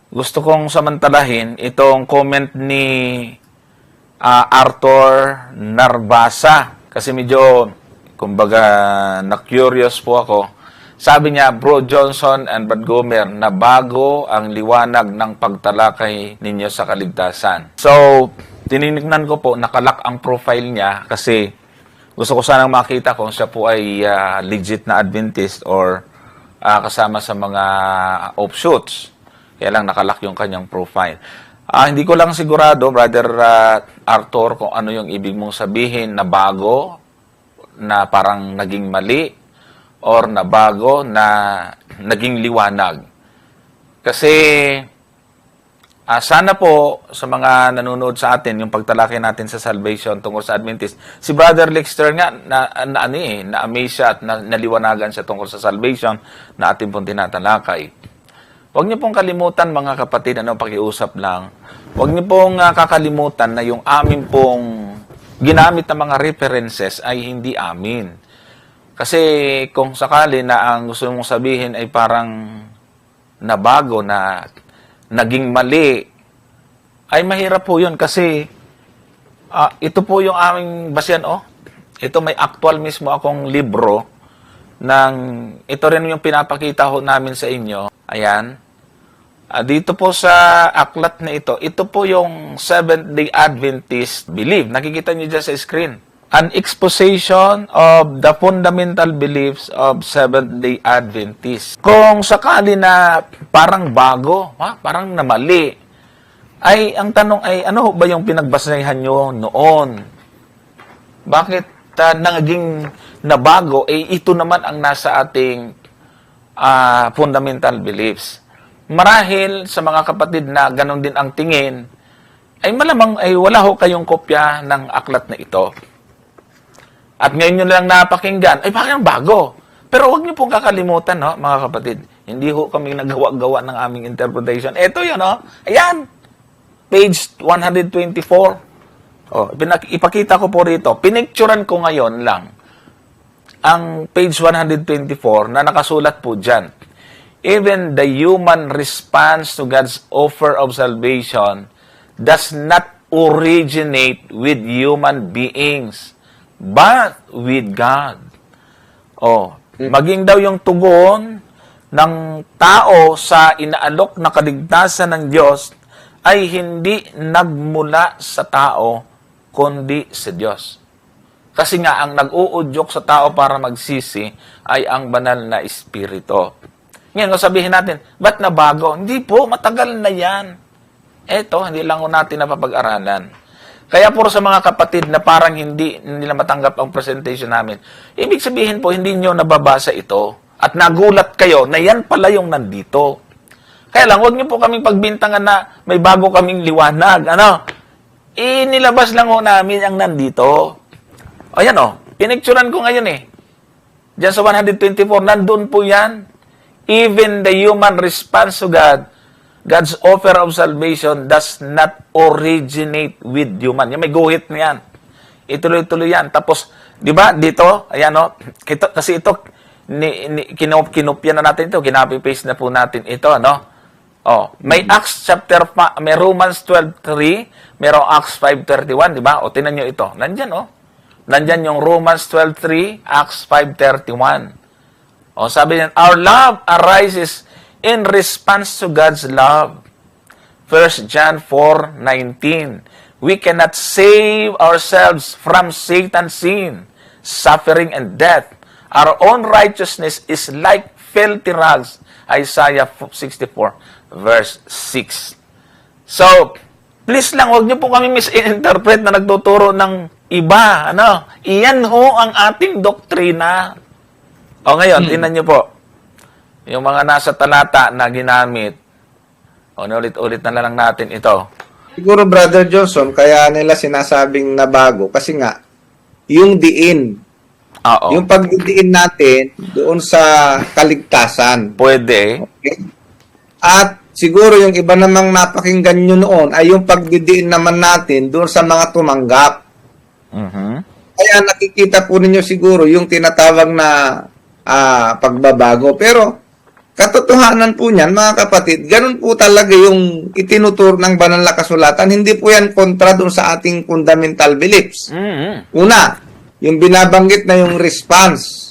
gusto kong samantalahin itong comment ni Arthur Narvasa. Kasi medyo, kumbaga, na-curious po ako. Sabi niya, Bro Johnson and Brad Gomer, na bago ang liwanag ng pagtalakay ninyo sa kaligtasan. So, tinignan ko po, nakalak ang profile niya kasi gusto ko sanang makita kung siya po ay legit na Adventist or kasama sa mga offshoots. Kaya lang nakalak yung kanyang profile. Hindi ko lang sigurado, Brother Arthur, kung ano yung ibig mong sabihin na bago, na parang naging mali, or na bago, na naging liwanag. Kasi, sana po, sa mga nanonood sa atin, yung pagtalakay natin sa salvation tungkol sa Adventist, si Brother Lexter nga, na-amaze siya at naliwanagan siya tungkol sa salvation na ating pong tinatalakay. Huwag niyo pong kalimutan, mga kapatid, pakiusap lang. Huwag niyo pong kakalimutan na yung amin pong ginamit na mga references ay hindi amin. Kasi kung sakali na ang gusto mong sabihin ay parang nabago, na naging mali, ay mahirap po yun kasi ito po yung aming basihan. Ito may actual mismo akong libro ito rin yung pinapakita ho namin sa inyo. Ayan. Dito po sa aklat na ito po yung Seventh-day Adventist belief. Nakikita niyo dyan sa screen. An exposition of the fundamental beliefs of Seventh-day Adventists. Kung sakali na parang bago, parang namali, ay ang tanong ay, ano ba yung pinagbasahan nyo noon? Bakit naging nabago? Ito naman ang nasa ating fundamental beliefs. Marahil sa mga kapatid na ganon din ang tingin, ay malamang ay wala ho kayong kopya ng aklat na ito. At ngayon nyo lang napakinggan, ay parang bago. Pero huwag nyo pong kakalimutan, mga kapatid. Hindi ho kami nagawa-gawa ng aming interpretation. Ito yun, ayan. Page 124. Ipakita ko po rito. Pinicturan ko ngayon lang ang page 124 na nakasulat po dyan. Even the human response to God's offer of salvation does not originate with human beings, but with God. Maging daw yung tugon ng tao sa inaalok na kaligtasan ng Diyos ay hindi nagmula sa tao, kundi sa Diyos. Kasi nga, ang nag-uudyok sa tao para magsisi ay ang banal na Espiritu. Ngayon, sabihin natin, ba't nabago? Hindi po, matagal na yan. Eto, hindi lang natin napapag-aralan. Kaya po sa mga kapatid na parang hindi nila matanggap ang presentation namin, ibig sabihin po, hindi nyo nababasa ito at nagulat kayo na yan pala yung nandito. Kaya lang, huwag nyo po kaming pagbintangan na may bago kaming liwanag. Inilabas lang ho namin ang nandito. Ayan pinicturan ko ngayon Diyan sa 124, nandun po yan. Even the human response to God's offer of salvation does not originate with human. May guhit na yan. Ituloy-tuloy yan. Tapos, di ba, dito, ayan kasi ito, kinopya na natin ito, kinapi-paste na po natin ito, may Acts chapter, may Romans 12:3, mayroong Acts 5:31, di ba? Tingnan nyo ito. Nandyan, Nandyan yung Romans 12:3, Acts 5:31. Sabi niyan, our love arises in response to God's love. 1 John 4:19. We cannot save ourselves from Satan's sin, suffering, and death. Our own righteousness is like filthy rags. Isaiah 64, verse 6. So, please lang, huwag niyo po kami misinterpret na nagtuturo ng iba. Iyan ho ang ating doktrina. Ngayon, tingnan niyo po. Yung mga nasa talata na ginamit. Ulit-ulit na lang natin ito. Siguro, Brother Johnson, kaya nila sinasabing nabago. Kasi nga, yung diin. Yung pagdidiin natin doon sa kaligtasan. Pwede. Okay? At siguro yung iba namang napakinggan nyo noon ay yung pagdidiin naman natin doon sa mga tumanggap. Kaya nakikita po ninyo siguro yung tinatawag na pagbabago. Pero katotohanan po niyan, mga kapatid, ganun po talaga yung itinuturo ng banal na kasulatan. Hindi po yan kontra doon sa ating fundamental beliefs. Una, yung binabanggit na yung response.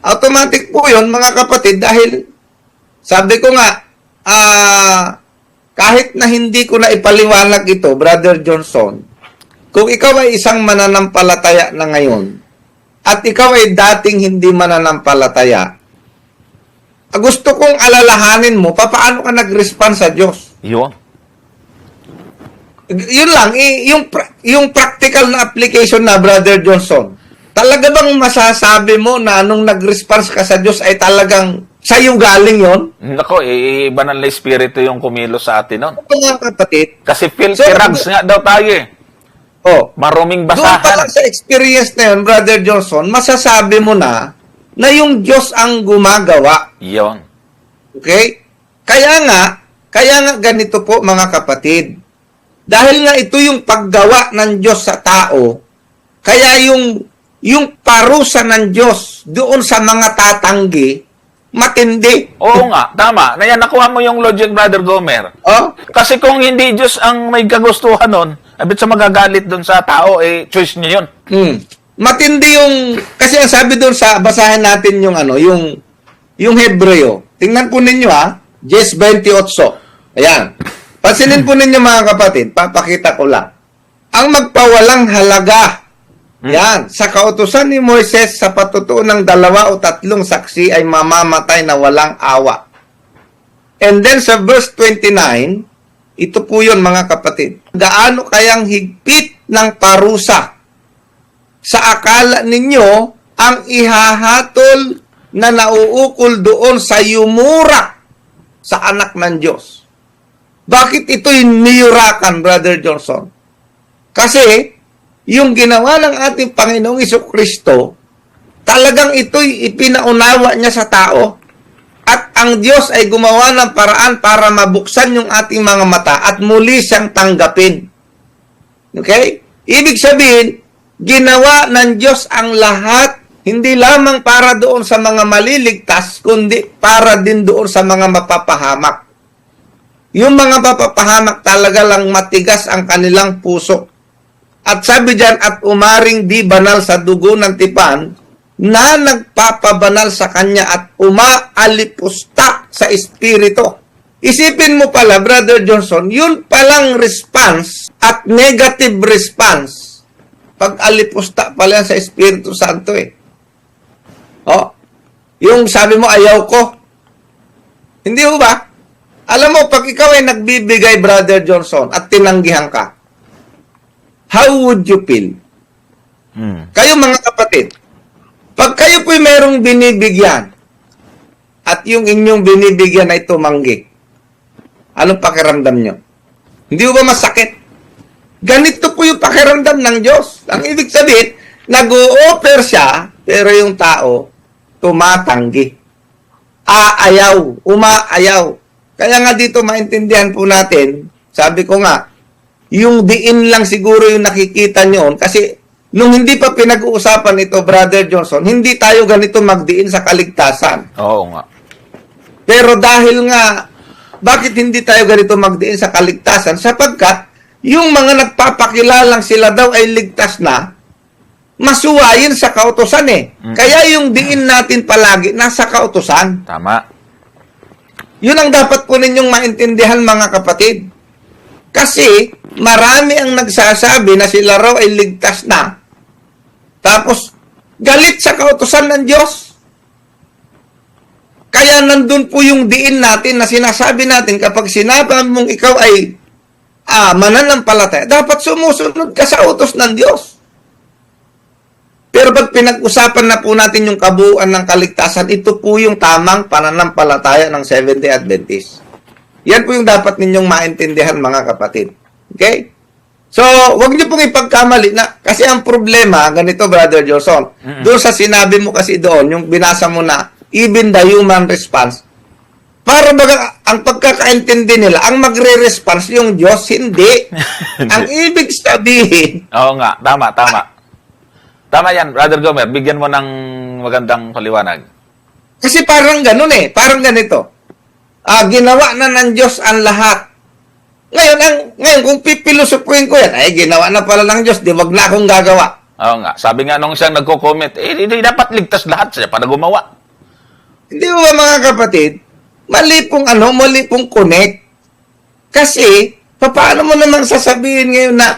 Automatic po yun, mga kapatid, dahil sabi ko nga, kahit na hindi ko na ipaliwanag ito, Brother Johnson, kung ikaw ay isang mananampalataya na ngayon, at ikaw ay dating hindi mananampalataya, gusto kong alalahanin mo, paano ka nag-respond sa Diyos? Yun. Yun lang, yung practical na application na, Brother Johnson. Talaga bang masasabi mo na nung nag-response ka sa Diyos ay talagang sa'yo galing yon? Nako, banal na espiritu yung kumilos sa atin nun. Mga kapatid. Kasi filthy rags nga daw tayo eh. Oh, Maruming doon pa basahan. lang sa experience na yun, Brother Johnson, masasabi mo na yung Diyos ang gumagawa. Yun. Okay? Kaya nga ganito po, mga kapatid. Dahil nga ito yung paggawa ng Diyos sa tao, kaya yung parusa ng Diyos doon sa mga tatanggi, matindi. Oo nga, tama. Kaya nakuha mo yung logic, Brother Gomer. Oh? Kasi kung hindi Diyos ang may kagustuhan nun, abit sa magagalit doon sa tao, choice niya yun. Matindi yung, kasi ang sabi doon sa, basahin natin yung yung Hebreo. Tingnan po ninyo 10:28. Ayan. Pansinin po ninyo, mga kapatid, papakita ko lang. Ang magpawalang halaga, yan, sa kautusan ni Moises sa patutuo ng 2 o 3 saksi ay mamamatay na walang awa. And then sa verse 29, ito po yun, mga kapatid. Gaano kayang higpit ng parusa sa akala ninyo ang ihahatol na nauukol doon sa yumura sa anak ng Diyos? Bakit ito'y niyurakan, Brother Johnson? Kasi yung ginawa ng ating Panginoong Jesucristo, talagang ito'y ipinaunawa niya sa tao. At ang Diyos ay gumawa ng paraan para mabuksan yung ating mga mata at muli siyang tanggapin. Okay? Ibig sabihin, ginawa ng Diyos ang lahat, hindi lamang para doon sa mga maliligtas, kundi para din doon sa mga mapapahamak. Yung mga mapapahamak talaga lang matigas ang kanilang puso. At sabi diyan, at umaring di banal sa dugo ng tipan, na nagpapabanal sa kanya at umaalipusta sa espiritu. Isipin mo pala, Brother Johnson, yun palang response at negative response. Pag-alipusta pala yan sa Espiritu Santo eh. Oh, yung sabi mo, ayaw ko. Hindi mo ba? Alam mo, pag ikaw ay nagbibigay, Brother Johnson, at tinanggihan ka, how would you feel? Kayo, mga kapatid, pag kayo po'y merong binibigyan, at yung inyong binibigyan ay tumanggi, anong pakiramdam nyo? Hindi ba masakit? Ganito po yung pakiramdam ng Diyos. Ang ibig sabihin, nag-o-offer siya, pero yung tao, tumatanggi. Aayaw, umaayaw. Kaya nga dito maintindihan po natin, sabi ko nga, yung diin lang siguro yung nakikita nyo, kasi nung hindi pa pinag-uusapan ito, Brother Johnson, hindi tayo ganito magdiin sa kaligtasan. Oo nga. Pero dahil nga, bakit hindi tayo ganito magdiin sa kaligtasan? Sapagkat, yung mga nagpapakilalang sila daw ay ligtas na, masuwayin sa kautusan eh. Kaya yung diin natin palagi, nasa kautusan. Tama. Yun ang dapat po ninyong maintindihan, mga kapatid. Kasi, marami ang nagsasabi na sila raw ay ligtas na. Tapos, galit sa kautusan ng Diyos. Kaya nandun po yung diin natin na sinasabi natin kapag sinabi mong ikaw ay mananampalataya, dapat sumusunod ka sa utos ng Diyos. Pero pag pinag-usapan na po natin yung kabuuan ng kaligtasan, ito po yung tamang pananampalataya ng Seventh-day Adventist. Yan po yung dapat ninyong maintindihan, mga kapatid. Okay? So, wag niyo pong ipagkamali na, kasi ang problema, ganito, Brother Johnson, doon sa sinabi mo kasi doon, yung binasa mo na, even the human response, para baga, ang pagkakaintindi nila, ang magre-response yung Diyos, hindi. Ang ibig sabihin, Oo nga, tama, tama. Tama yan, Brother Gomer. Bigyan mo ng magandang paliwanag. Kasi parang ganun eh. Parang ganito. Ginawa na ng Diyos ang lahat. Ngayon kung pipilosopuin ko yan, ay ginawa na pala ng Diyos, di wag na akong gagawa. Oo nga. Sabi nga nung isang nagko-comment, hindi dapat ligtas lahat siya para gumawa. Hindi ba mga kapatid? Mali pong connect. Kasi, paano mo naman sasabihin ngayon na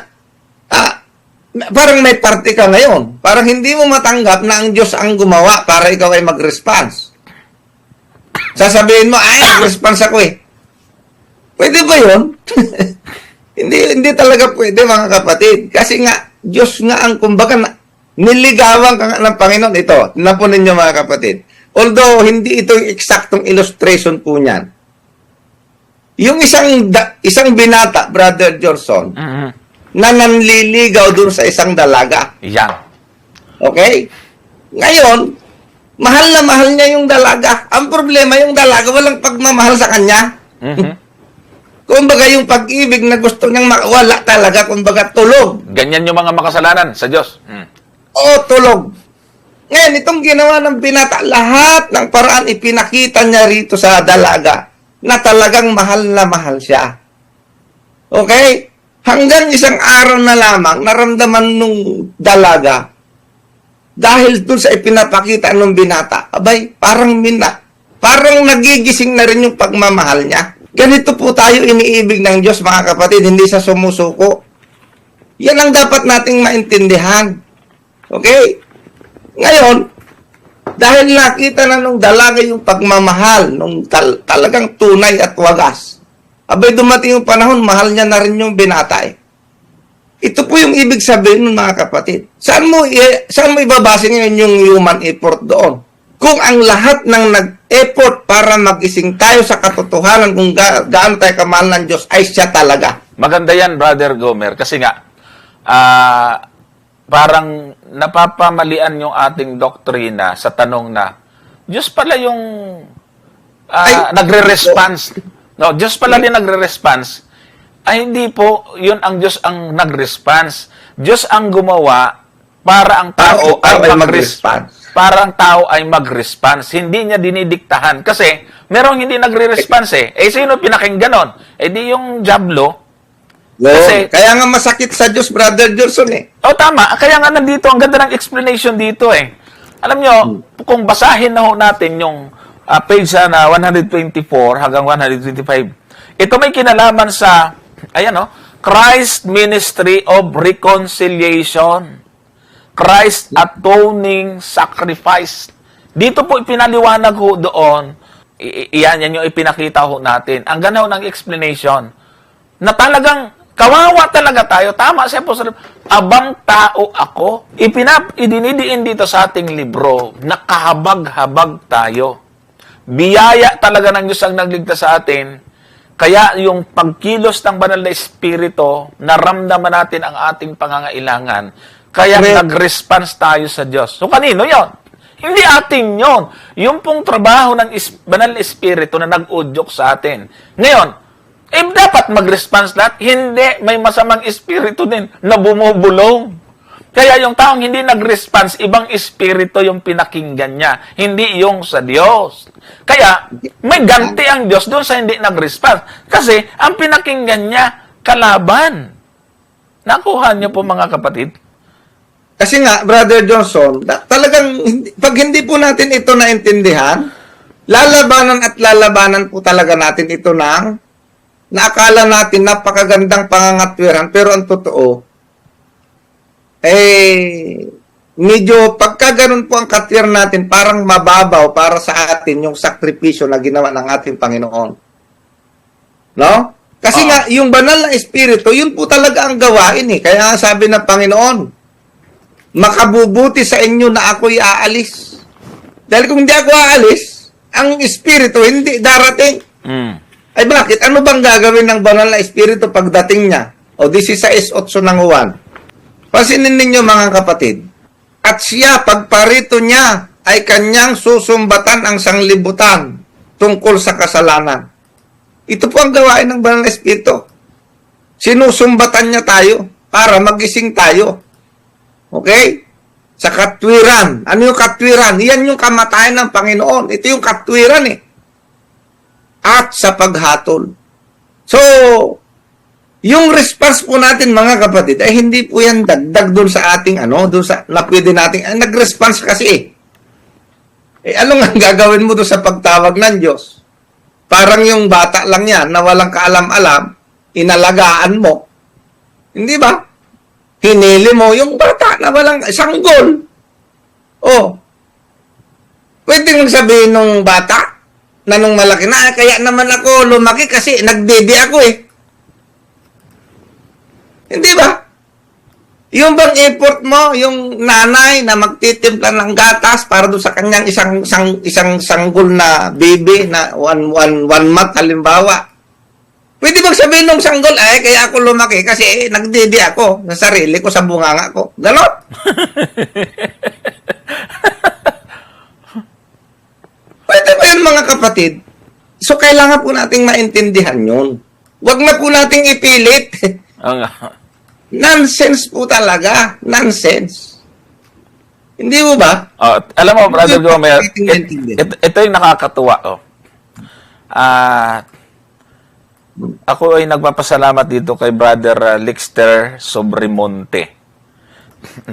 parang may party ka ngayon. Parang hindi mo matanggap na ang Diyos ang gumawa para ikaw ay mag-response. Sasabihin mo, nag-response ako eh. Pwede ba yun? hindi talaga pwede mga kapatid. Kasi nga, Diyos nga ang kumbaga niligawan ka nga ng Panginoon. Ito, napo ninyo mga kapatid. Although, hindi ito yung eksaktong illustration po niyan. Yung isang binata, Brother Johnson, na nanliligaw dun sa isang dalaga. Yan. Okay? Ngayon, mahal na mahal niya yung dalaga. Ang problema, yung dalaga walang pagmamahal sa kanya. Kumbaga yung pag-ibig na gusto niyang wala talaga, kumbaga tulog. Ganyan yung mga makasalanan sa Diyos. Oo, tulog. Ngayon, itong ginawa ng binata, lahat ng paraan ipinakita niya rito sa dalaga na talagang mahal na mahal siya. Okay? Hanggang isang araw na lamang, naramdaman nung dalaga, dahil dun sa ipinapakita ng binata, abay, parang nagigising na rin yung pagmamahal niya. Ganito po tayo iniibig ng Diyos, mga kapatid, hindi sa sumusuko. Yan ang dapat nating maintindihan. Okay? Ngayon, dahil nakita na nung dalaga yung pagmamahal, nung talagang tunay at wagas, abay dumating yung panahon, mahal niya na rin yung binata eh. Ito po yung ibig sabihin ng mga kapatid. Saan mo ibabase ngayon yung human effort doon? Kung ang lahat ng nag-effort para magising tayo sa katotohanan kung gaano tayo kamahal ng Diyos ay siya talaga. Maganda yan, Brother Gomer, kasi nga, parang napapamalian yung ating doktrina sa tanong na, Diyos pala yung nagre-response. No, Diyos pala din nagre-response. Ay, hindi po, yun ang Diyos ang nag-response. Diyos ang gumawa para ang tao ay mag-response. Para ang tao ay mag-response. Hindi niya dinidiktahan. Kasi, merong hindi nagre-response eh. Eh, sino pinakinggan nun? Eh, di yung Diablo. Kasi, kaya nga masakit sa Diyos, Brother Johnson eh. Oh, tama. Kaya nga nandito, ang ganda ng explanation dito eh. Alam nyo, kung basahin na ho natin yung page na 124 hanggang 125, ito may kinalaman sa, Christ Ministry of Reconciliation. Christ Atoning Sacrifice. Dito po ipinaliwanag ho doon, yan yung ipinakita ho natin. Ang ganaw ng explanation, na talagang kawawa talaga tayo. Tama si Apostol, abang tao ako. Idinidiin dito sa ating libro, nakahabag-habag tayo. Biyaya talaga ng Diyos ang nagligtas sa atin. Kaya yung pagkilos ng banal na espiritu, naramdaman natin ang ating pangangailangan. Kaya nag-response tayo sa Diyos. So kanino yon? Hindi atin yon. Yung pong trabaho ng banal na espiritu na nag-udyok sa atin. Ngayon, dapat mag-response lahat. Hindi, may masamang espiritu din na bumubulong. Kaya yung taong hindi nag-response, ibang espiritu yung pinakinggan niya. Hindi yung sa Diyos. Kaya, may ganti ang Diyos doon sa hindi nag-response. Kasi, ang pinakinggan niya, kalaban. Nakuha niyo po mga kapatid? Kasi nga, Brother Johnson, talagang, pag hindi po natin ito naintindihan, lalabanan po talaga natin ito na akala natin napakagandang pangangatwiran, pero ang totoo, medyo pagka ganun po ang katwir natin, parang mababaw para sa atin yung sakripisyo na ginawa ng ating Panginoon. No? Kasi nga, yung banal na espiritu, yun po talaga ang gawain eh. Kaya nga sabi ng Panginoon, makabubuti sa inyo na ako'y aalis. Dahil kung hindi ako aalis, ang espiritu hindi darating. Ay bakit? Ano bang gagawin ng banal na espiritu pagdating niya? O 16:8 ng Juan. Pansinin ninyo mga kapatid. At siya, pagparito niya, ay kanyang susumbatan ang sanglibutan tungkol sa kasalanan. Ito po ang gawain ng banal na espiritu. Sinusumbatan niya tayo para magising tayo. Okay? sa katwiran. Ano yung katwiran? Yan yung kamatayan ng Panginoon. Ito yung katwiran eh. At sa paghatol. So, yung response po natin mga kapatid, ay hindi po yan dagdag doon sa ating doon sa, na pwede nating, nag-response kasi eh. Ano nga gagawin mo doon sa pagtawag ng Diyos? Parang yung bata lang yan na walang kaalam-alam, inalagaan mo. Hindi ba? Hinili mo yung bata na walang sanggol. Oh. Pwede mong sabihin nung bata na nung malaki na, kaya naman ako lumaki kasi nagdede ako eh. Hindi ba? Yung bang effort mo, yung nanay na magtitimpla ng gatas para doon sa kanyang isang sanggol na baby na one month halimbawa. Pwede bang sabihin ng sanggol, ay, kaya ako lumaki kasi nagdidi ako sa sarili ko, sa bunganga ko. Ganon? Pwede ba yun mga kapatid? So, kailangan po nating maintindihan yun. Huwag na po nating ipilit. Nonsense po talaga. Nonsense. Hindi mo ba? Alam mo, Brother Gomer, ito yung nakakatuwa. Ako ay nagpapasalamat dito kay Brother Lixter Sobrimonte.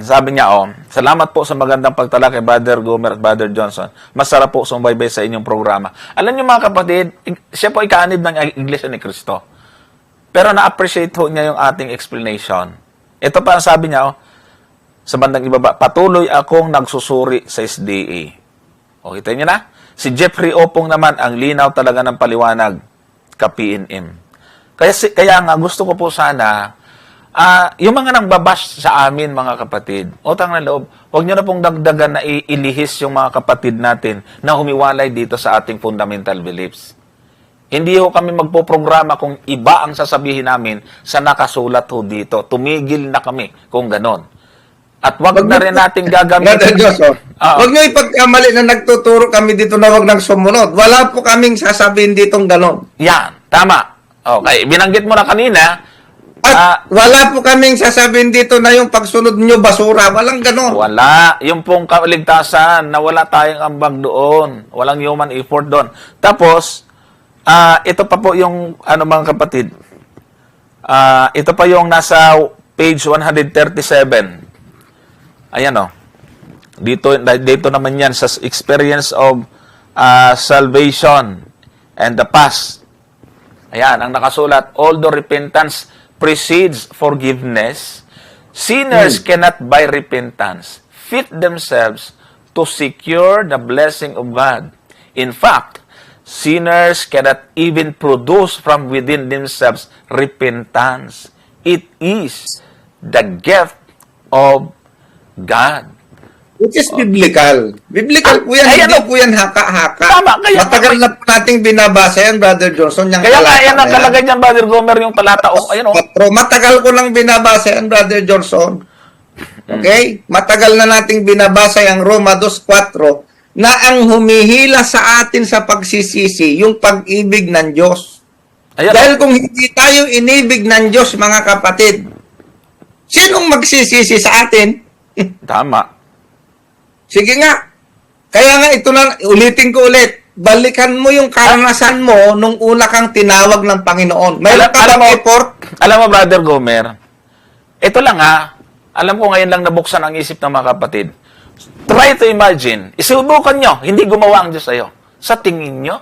Sabi niya, salamat po sa magandang pagtala kay Brother Gomer at Brother Johnson. Masarap po sumbaybay sa inyong programa. Alam niyo mga kapatid, siya po ay kaanib ng Iglesia ni Cristo. Pero na-appreciate ho niya yung ating explanation. Ito pa ang sabi niya, sa bandang ibaba, patuloy akong nagsusuri sa SDA. O, kita niyo na? Si Jeffrey Opong naman, ang linaw talaga ng paliwanag, ka-PNM. Kaya nga, gusto ko po sana, yung mga nangbabash sa amin, mga kapatid, utang na loob, huwag niyo na pong dagdagan na ilihis yung mga kapatid natin na humiwalay dito sa ating fundamental beliefs. Hindi ho kami magpoprograma kung iba ang sasabihin namin sa nakasulat ho dito. Tumigil na kami kung ganon. At wag na rin natin gagamitin. Huwag nyo ipagkamali na nagtuturo kami dito na wag nang sumunod. Wala po kaming sasabihin ditong ganon. Yan, tama. Okay, binanggit mo na kanina. At wala po kaming sasabihin dito na yung pagsunod nyo basura. Walang ganon. Wala. Yung pong kaligtasan na wala tayong ambag doon. Walang human effort doon. Tapos, ito pa po yung, mga kapatid, ito pa yung nasa page 137. Ayan dito naman yan sa experience of salvation and the past. Ayan, ang nakasulat, although repentance precedes forgiveness, sinners cannot by repentance fit themselves to secure the blessing of God. In fact, sinners cannot even produce from within themselves repentance. It is the gift of God. Which is biblical. Biblical po yan. Hindi po yan haka-haka. Tama. Matagal na po nating binabasa yan, Brother Johnson. Kaya yan ang kalagay niyan, Brother Gomer, yung talata. Matagal ko lang binabasa yan, Brother Johnson. Okay? Matagal na nating binabasa yung Roma 2:4 na ang humihila sa atin sa pagsisisi, yung pag-ibig ng Diyos. Dahil kung hindi tayo inibig ng Diyos, mga kapatid, sinong magsisisi sa atin? Tama. Sige nga. Kaya nga ito na, ulitin ko ulit. Balikan mo yung karanasan mo nung una kang tinawag ng Panginoon. Mayroon ka bang effort? Alam mo, Brother Gomer, ito lang alam ko ngayon lang nabuksan ang isip ng mga kapatid. Try to imagine. Isubukan nyo, hindi gumawa ang Diyos sa'yo. Sa tingin nyo,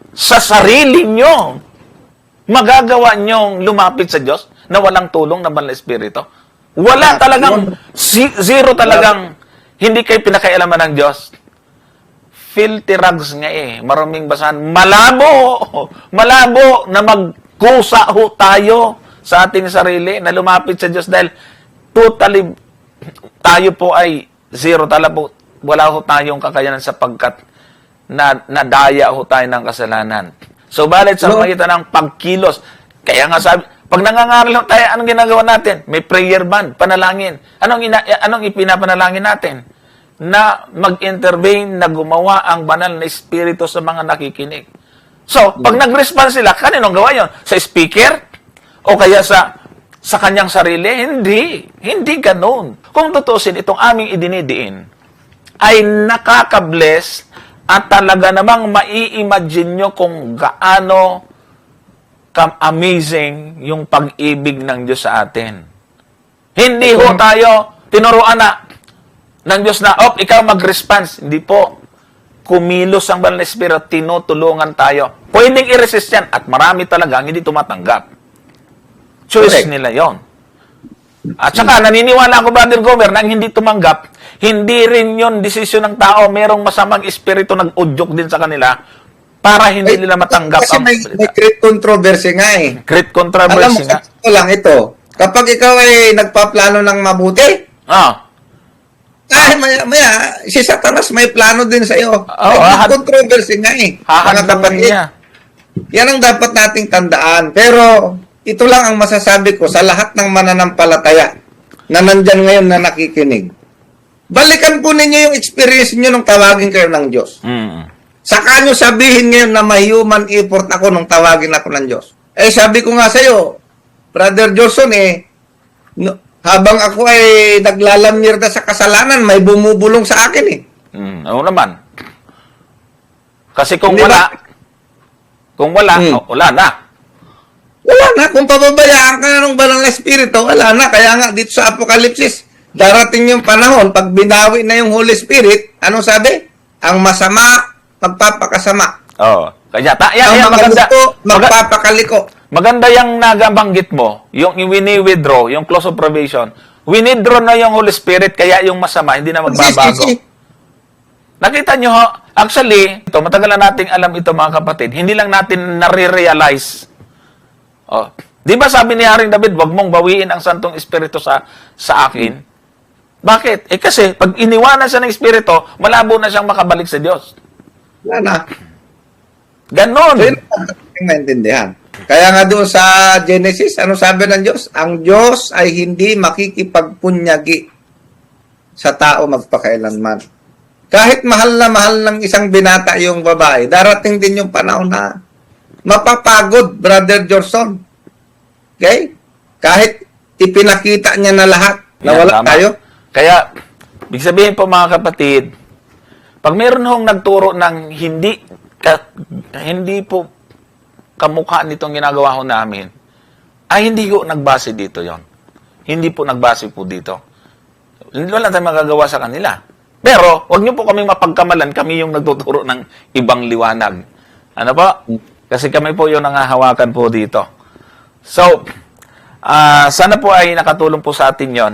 sa sarili nyo, magagawa nyong lumapit sa Diyos na walang tulong ng Banal na Espiritu. Wala talagang, zero talagang, hindi kayo pinakailaman ng Diyos. Filthy rags nga maraming basahan. Malabo na magkusa ho tayo sa ating sarili na lumapit sa Diyos dahil totally, tayo po ay zero talaga. Wala ho tayong kakayanan sapagkat nadaya ho tayo ng kasalanan. So, balit sa magitan ng pagkilos. Kaya nga sabi, pag nangangaral tayo, anong ginagawa natin? May prayer band, panalangin. Anong ipinapanalangin natin? Na mag-intervene, na gumawa ang banal na espiritu sa mga nakikinig. So, pag nag-respond sila, kaninong gawa yon? Sa speaker? O kaya sa sa kanyang sarili. Hindi. Hindi ganun. Kung tutusin, itong aming idinidiin ay nakaka-bless at talaga namang mai-imagine nyo kung gaano ka-amazing yung pag-ibig ng Diyos sa atin. Hindi ho tayo tinuruan na ng Diyos na, ikaw mag-response. Hindi po. Kumilos ang Banal na Espiritu, tinutulungan tayo. Pwedeng i-resist yan at marami talaga ang hindi tumatanggap. Choice Correct. nila yon. At saka, naniniwala ako, Brother Gomer, na ang hindi tumanggap, hindi rin yon desisyon ng tao. Merong masamang espiritu nag-udyok din sa kanila para hindi nila matanggap Kasi may great controversy nga eh. great Alam mo, controversy nga. ito lang ito. Kapag ikaw ay nagpaplano ng mabuti, maya, si Satanas may plano din sa iyo. May controversy nga eh. Mga Hahadlangan kapatid. niya. Yan ang dapat nating tandaan. Pero, ito lang ang masasabi ko sa lahat ng mananampalataya na nandyan ngayon na nakikinig. Balikan po ninyo yung experience nyo nung tawagin kayo ng Diyos. Saka nyo sabihin ngayon na may human effort ako nung tawagin ako ng Diyos. Eh, sabi ko nga sa'yo, Brother Johnson, habang ako ay naglalamirda sa kasalanan, may bumubulong sa akin eh. Oo naman. Kasi kung Hindi wala, wala na. Wala na. Kung pababayaan ka na ng Banal na Espiritu, wala na. Kaya nga dito sa Apokalipsis, darating yung panahon, pag binawi na yung Holy Spirit, ano sabi? Ang masama, magpapakasama. Oo. Kaya, Ang maganda. maluto, magpapakaliko. Maganda yung nagabanggit mo, yung wini-withdraw, yung close of probation. Winidraw na yung Holy Spirit, kaya yung masama, hindi na magbabago. Nakita nyo ho, actually, ito, matagal na nating alam ito mga kapatid, hindi lang natin nare-realize. Di ba sabi ni Haring David, wag mong bawiin ang Santong Espiritu sa akin? Bakit? Kasi, pag iniwanan siya ng Espiritu, malabo na siyang makabalik sa Diyos. Wala na. Ganon. So, yun ang maintindihan. Kaya nga doon sa Genesis, ano sabi ng Diyos? Ang Diyos ay hindi makikipagpunyagi sa tao magpakailanman. Kahit mahal ng isang binata yung babae, darating din yung panahon na mapapagod, Brother Johnson. Okay? Kahit ipinakita niya na lahat, na Yan, wala tama. tayo. Kaya, ibig sabihin po mga kapatid, pag meron hong nagturo ng hindi po kamukha nitong ginagawa ho namin, ay hindi ko nagbase dito yon. Hindi po nagbase po dito. Wala tayong magagawa sa kanila. Pero, wag niyo po kaming mapagkamalan, kami yung nagtuturo ng ibang liwanag. Ano po? Kasi kami po yung nangahawakan po dito. So, sana po ay nakatulong po sa atin yon.